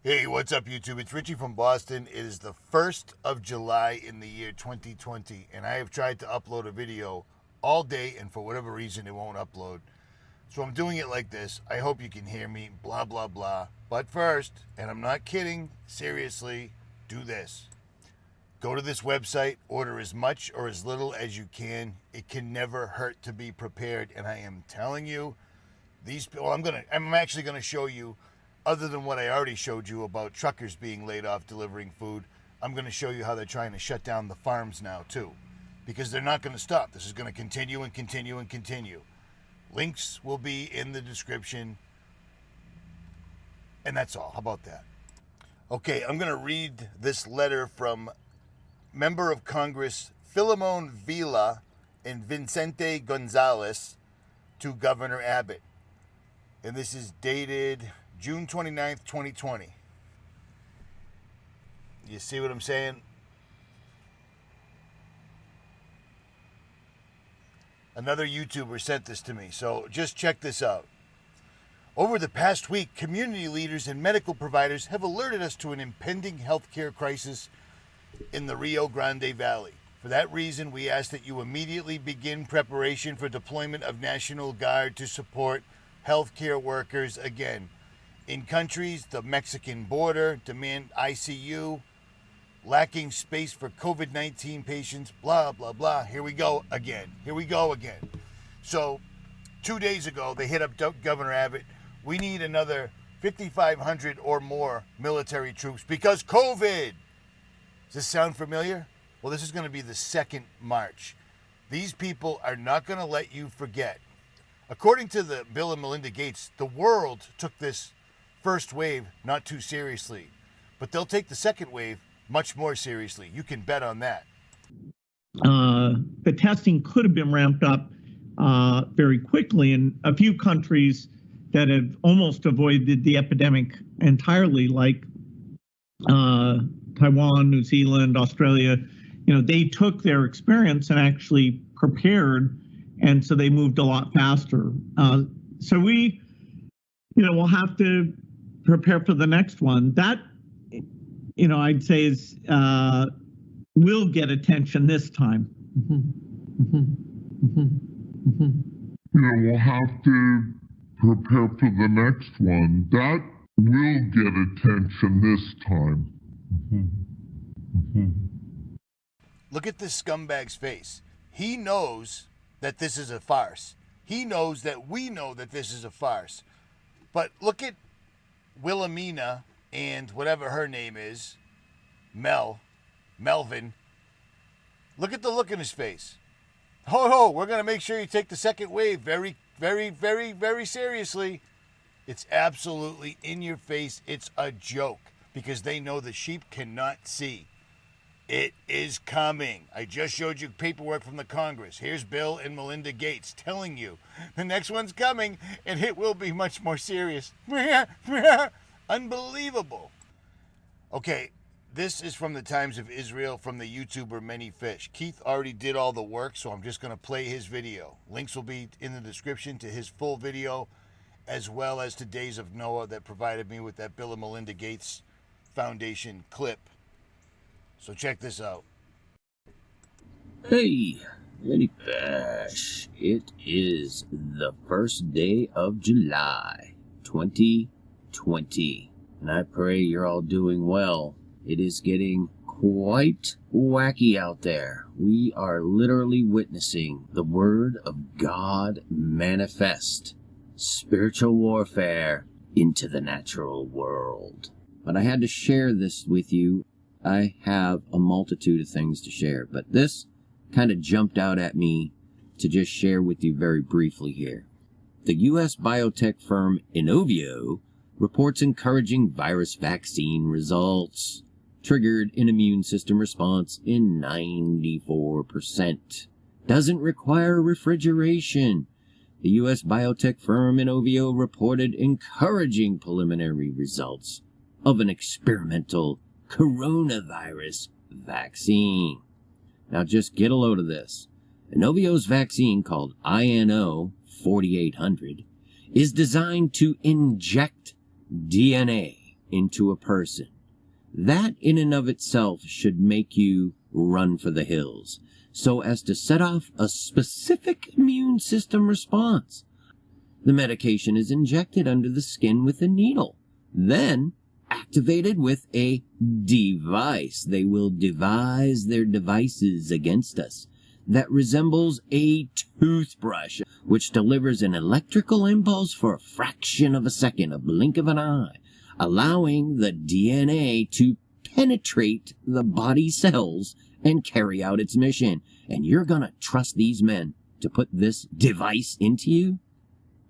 Hey, what's up, YouTube? It's Richie from Boston. It is the 1st of July in the year 2020, and I have tried to upload a video all day, and for whatever reason, it won't upload. So I'm doing it like this. I hope you can hear me, blah, blah, blah. But first, and I'm not kidding, seriously, do this. Go to this website, order as much or as little as you can. It can never hurt to be prepared, and I am telling you, I'm actually going to show you, other than what I already showed you about truckers being laid off delivering food, I'm going to show you how they're trying to shut down the farms now too, because they're not going to stop. This is going to continue and continue and continue. Links will be in the description, and that's all. How about that? Okay, I'm going to read this letter from Member of Congress Filemon Villa and Vicente Gonzalez to Governor Abbott. And this is dated June 29th, 2020. You see what I'm saying? Another YouTuber sent this to me, so just check this out. Over the past week, community leaders and medical providers have alerted us to an impending healthcare crisis in the Rio Grande Valley. For that reason, we ask that you immediately begin preparation for deployment of National Guard to support healthcare workers again. In countries, the Mexican border, demand ICU, lacking space for COVID-19 patients, blah, blah, blah. Here we go again. So 2 days ago, they hit up Governor Abbott. We need another 5,500 or more military troops because COVID. Does this sound familiar? Well, this is going to be the second march. These people are not going to let you forget. According to the Bill and Melinda Gates, the world took this first wave not too seriously, but they'll take the second wave much more seriously. You can bet on that. The testing could have been ramped up very quickly in a few countries that have almost avoided the epidemic entirely, like Taiwan, New Zealand, Australia. You know, they took their experience and actually prepared, and so they moved a lot faster. So we, we'll have to prepare for the next one. That, I'd say is will get attention this time. We'll have to prepare for the next one. That will get attention this time. Look at this scumbag's face. He knows that this is a farce. He knows that we know that this is a farce. But look at Wilhelmina and whatever her name is, Melvin. Look at the look in his face. Ho, we're going to make sure you take the second wave very, very, very, very seriously. It's absolutely in your face. It's a joke because they know the sheep cannot see. It is coming. I just showed you paperwork from the Congress. Here's Bill and Melinda Gates telling you the next one's coming and it will be much more serious. Unbelievable. Okay, this is from the Times of Israel from the YouTuber Many Fish. Keith already did all the work, so I'm just going to play his video. Links will be in the description to his full video, as well as to Days of Noah that provided me with that Bill and Melinda Gates Foundation clip. So check this out. Hey, Many Fish. It is the first day of July, 2020. And I pray you're all doing well. It is getting quite wacky out there. We are literally witnessing the Word of God manifest spiritual warfare into the natural world. But I had to share this with you. I have a multitude of things to share, but this kind of jumped out at me to just share with you very briefly here. The U.S. biotech firm Inovio reports encouraging virus vaccine results. Triggered an immune system response in 94%. Doesn't require refrigeration. The U.S. biotech firm Inovio reported encouraging preliminary results of an experimental coronavirus vaccine. Now just get a load of this. Inovio's vaccine, called INO 4800, is designed to inject DNA into a person. That in and of itself should make you run for the hills, so as to set off a specific immune system response. The medication is injected under the skin with a needle, then activated with a device. They will devise their devices against us that resembles a toothbrush, which delivers an electrical impulse for a fraction of a second, a blink of an eye, allowing the DNA to penetrate the body cells and carry out its mission. And you're gonna trust these men to put this device into you?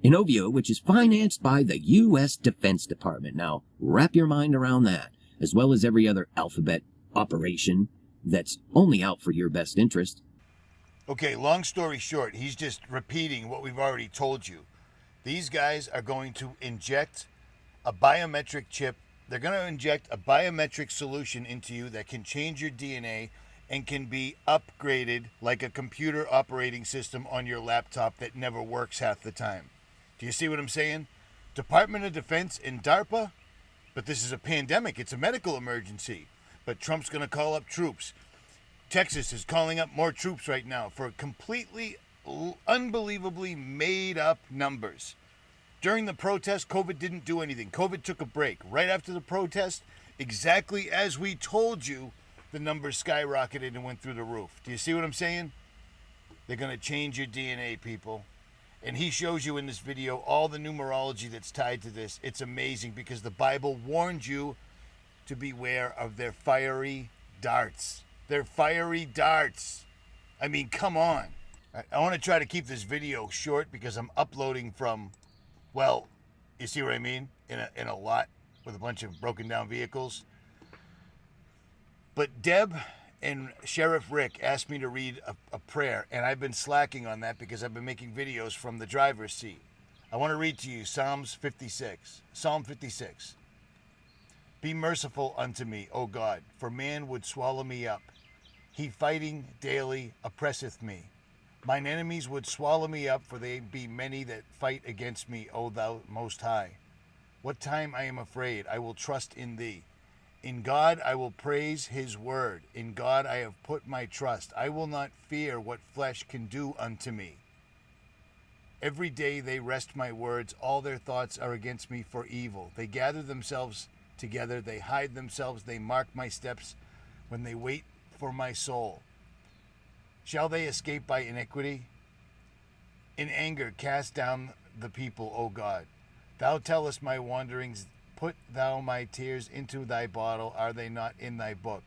Inovio, which is financed by the U.S. Defense Department. Now, wrap your mind around that, as well as every other alphabet operation that's only out for your best interest. Okay, long story short, he's just repeating what we've already told you. These guys are going to inject a biometric chip. They're going to inject a biometric solution into you that can change your DNA and can be upgraded like a computer operating system on your laptop that never works half the time. Do you see what I'm saying? Department of Defense and DARPA? But this is a pandemic. It's a medical emergency. But Trump's going to call up troops. Texas is calling up more troops right now for completely, unbelievably made up numbers. During the protest, COVID didn't do anything. COVID took a break. Right after the protest, exactly as we told you, the numbers skyrocketed and went through the roof. Do you see what I'm saying? They're going to change your DNA, people. And he shows you in this video all the numerology that's tied to this. It's amazing because the Bible warned you to beware of their fiery darts. They're fiery darts. I mean, come on. I want to try to keep this video short because I'm uploading from, well, you see what I mean? In a lot with a bunch of broken down vehicles. But Deb and Sheriff Rick asked me to read a prayer, and I've been slacking on that because I've been making videos from the driver's seat. I want to read to you Psalm 56. Be merciful unto me, O God, for man would swallow me up. He fighting daily oppresseth me. Mine enemies would swallow me up, for they be many that fight against me, O thou most high. What time I am afraid, I will trust in thee. In God I will praise his word. In God I have put my trust. I will not fear what flesh can do unto me. Every day they wrest my words. All their thoughts are against me for evil. They gather themselves together. They hide themselves. They mark my steps when they wait for my soul. Shall they escape by iniquity? In anger cast down the people, O God. Thou tellest my wanderings. Put thou my tears into thy bottle. Are they not in thy book?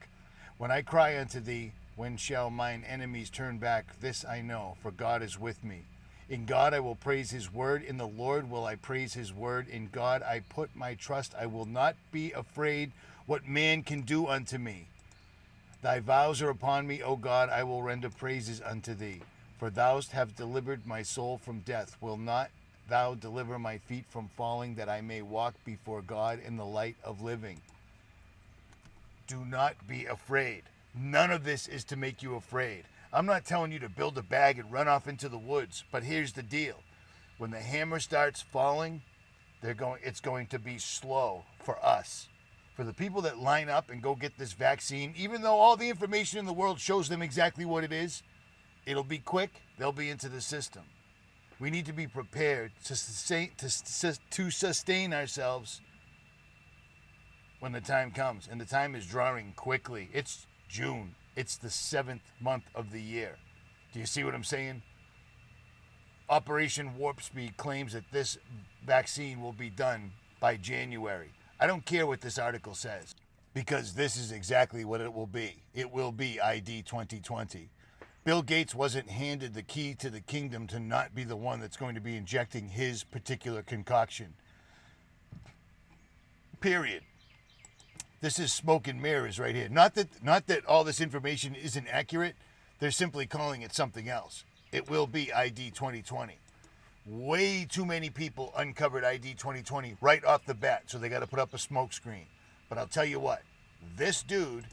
When I cry unto thee, when shall mine enemies turn back? This I know, for God is with me. In God I will praise his word. In the Lord will I praise his word. In God I put my trust. I will not be afraid what man can do unto me. Thy vows are upon me, O God. I will render praises unto thee. For thou hast delivered my soul from death. Will not thou deliver my feet from falling, that I may walk before God in the light of living? Do not be afraid. None of this is to make you afraid. I'm not telling you to build a bag and run off into the woods, but here's the deal. When the hammer starts falling, it's going to be slow for us. For the people that line up and go get this vaccine, even though all the information in the world shows them exactly what it is, it'll be quick, they'll be into the system. We need to be prepared to sustain ourselves when the time comes. And the time is drawing quickly. It's June. It's the 7th month of the year. Do you see what I'm saying? Operation Warp Speed claims that this vaccine will be done by January. I don't care what this article says, because this is exactly what it will be. It will be ID 2020. Bill Gates wasn't handed the key to the kingdom to not be the one that's going to be injecting his particular concoction. Period. This is smoke and mirrors right here. Not that all this information isn't accurate. They're simply calling it something else. It will be ID 2020. Way too many people uncovered ID 2020 right off the bat, so they got to put up a smoke screen. But I'll tell you what, this dude,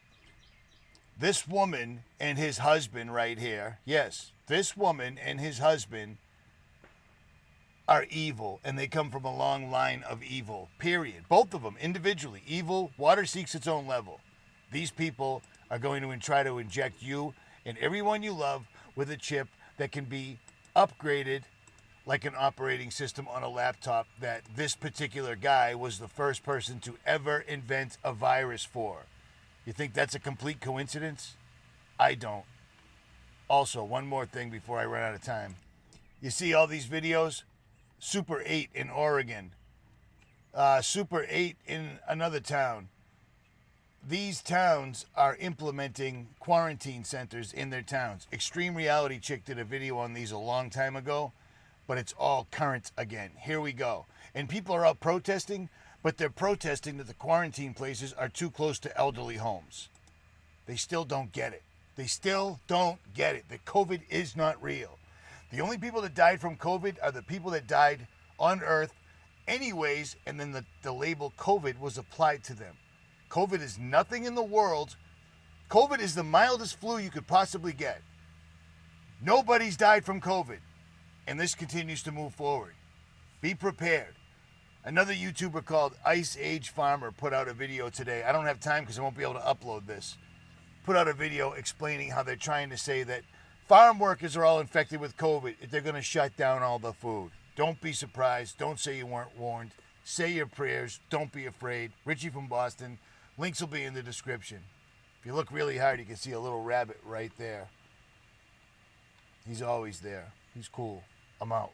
this woman and his husband right here, yes, this woman and his husband are evil, and they come from a long line of evil, period. Both of them, individually. Evil, water seeks its own level. These people are going to try to inject you and everyone you love with a chip that can be upgraded like an operating system on a laptop that this particular guy was the first person to ever invent a virus for. You think that's a complete coincidence? I don't. Also, one more thing before I run out of time. You see all these videos? Super 8 in Oregon. Super 8 in another town. These towns are implementing quarantine centers in their towns. Extreme Reality Chick did a video on these a long time ago, but it's all current again. Here we go. And people are out protesting, but they're protesting that the quarantine places are too close to elderly homes. They still don't get it. They still don't get it, that COVID is not real. The only people that died from COVID are the people that died on Earth anyways, and then the label COVID was applied to them. COVID is nothing in the world. COVID is the mildest flu you could possibly get. Nobody's died from COVID, and this continues to move forward. Be prepared. Another YouTuber called Ice Age Farmer put out a video today. I don't have time because I won't be able to upload this. Put out a video explaining how they're trying to say that farm workers are all infected with COVID. They're going to shut down all the food. Don't be surprised. Don't say you weren't warned. Say your prayers. Don't be afraid. Richie from Boston. Links will be in the description. If you look really hard, you can see a little rabbit right there. He's always there. He's cool. I'm out.